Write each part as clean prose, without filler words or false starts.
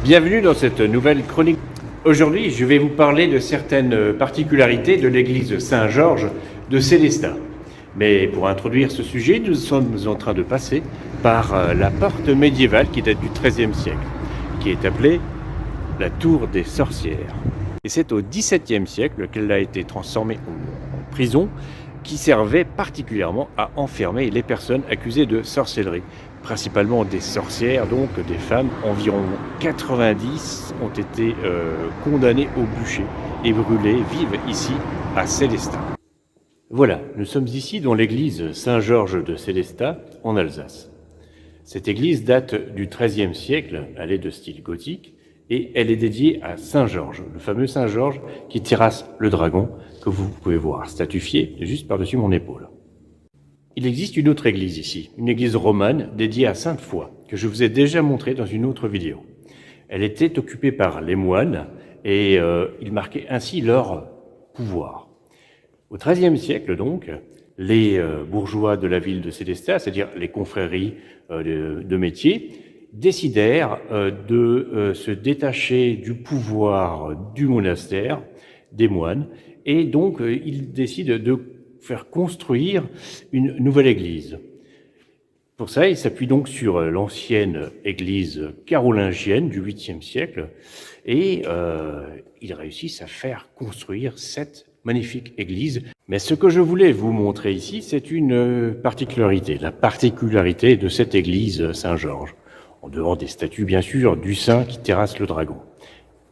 Bienvenue dans cette nouvelle chronique. Aujourd'hui, je vais vous parler de certaines particularités de l'église Saint-Georges de Sélestat. Mais pour introduire ce sujet, nous sommes en train de passer par la porte médiévale qui date du XIIIe siècle, qui est appelée la Tour des Sorcières. Et c'est au XVIIe siècle qu'elle a été transformée en prison qui servait particulièrement à enfermer les personnes accusées de sorcellerie. Principalement des sorcières, donc des femmes. Environ 90 ont été condamnées au bûcher et brûlées vives ici à Sélestat. Voilà, nous sommes ici dans l'église Saint-Georges de Sélestat en Alsace. Cette église date du XIIIe siècle, elle est de style gothique et elle est dédiée à Saint-Georges, le fameux Saint-Georges qui terrasse le dragon que vous pouvez voir statufié juste par-dessus mon épaule. Il existe une autre église ici, une église romane dédiée à Sainte-Foy, que je vous ai déjà montrée dans une autre vidéo. Elle était occupée par les moines et ils marquaient ainsi leur pouvoir. Au XIIIe siècle donc, les bourgeois de la ville de Sélestat, c'est-à-dire les confréries de métier, décidèrent de se détacher du pouvoir du monastère, des moines, et donc ils décident de faire construire une nouvelle église. Pour ça, il s'appuie donc sur l'ancienne église carolingienne du 8e siècle et ils réussissent à faire construire cette magnifique église. Mais ce que je voulais vous montrer ici, c'est une particularité, la particularité de cette église Saint-Georges, en dehors des statues bien sûr du saint qui terrasse le dragon.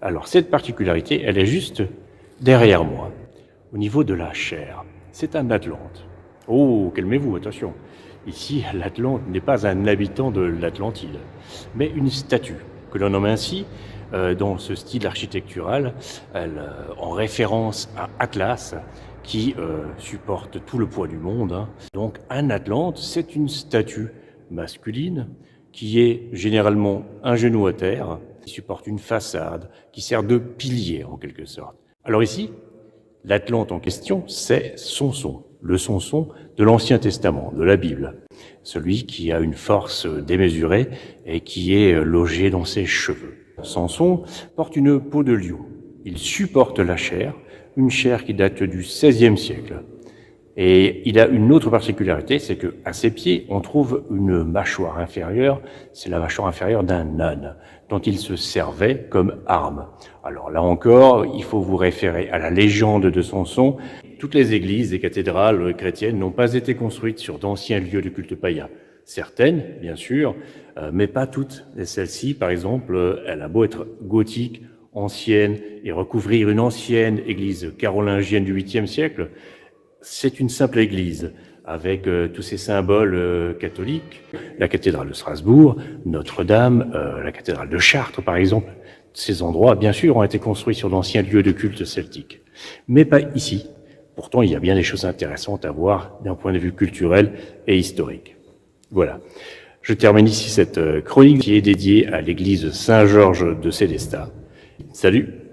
Alors cette particularité, elle est juste derrière moi, au niveau de la chaire. C'est un Atlante. Oh, calmez-vous, attention. Ici, l'Atlante n'est pas un habitant de l'Atlantide, mais une statue, que l'on nomme ainsi, dans ce style architectural, en référence à Atlas, qui supporte tout le poids du monde. Donc, un Atlante, c'est une statue masculine qui est généralement un genou à terre, qui supporte une façade, qui sert de pilier en quelque sorte. Alors ici, l'Atlante en question, c'est Samson, le Samson de l'Ancien Testament, de la Bible. Celui qui a une force démesurée et qui est logé dans ses cheveux. Samson porte une peau de lion. Il supporte la chair, une chair qui date du XVIe siècle. Et il a une autre particularité, c'est qu'à ses pieds, on trouve une mâchoire inférieure, c'est la mâchoire inférieure d'un âne, dont il se servait comme arme. Alors là encore, il faut vous référer à la légende de Samson. Toutes les églises et cathédrales chrétiennes n'ont pas été construites sur d'anciens lieux de culte païen. Certaines, bien sûr, mais pas toutes. Et celle-ci, par exemple, elle a beau être gothique, ancienne, et recouvrir une ancienne église carolingienne du 8e siècle, c'est une simple église, avec tous ces symboles catholiques. La cathédrale de Strasbourg, Notre-Dame, la cathédrale de Chartres, par exemple. Ces endroits, bien sûr, ont été construits sur d'anciens lieux de culte celtique. Mais pas ici. Pourtant, il y a bien des choses intéressantes à voir d'un point de vue culturel et historique. Voilà. Je termine ici cette chronique qui est dédiée à l'église Saint-Georges de Sélestat. Salut!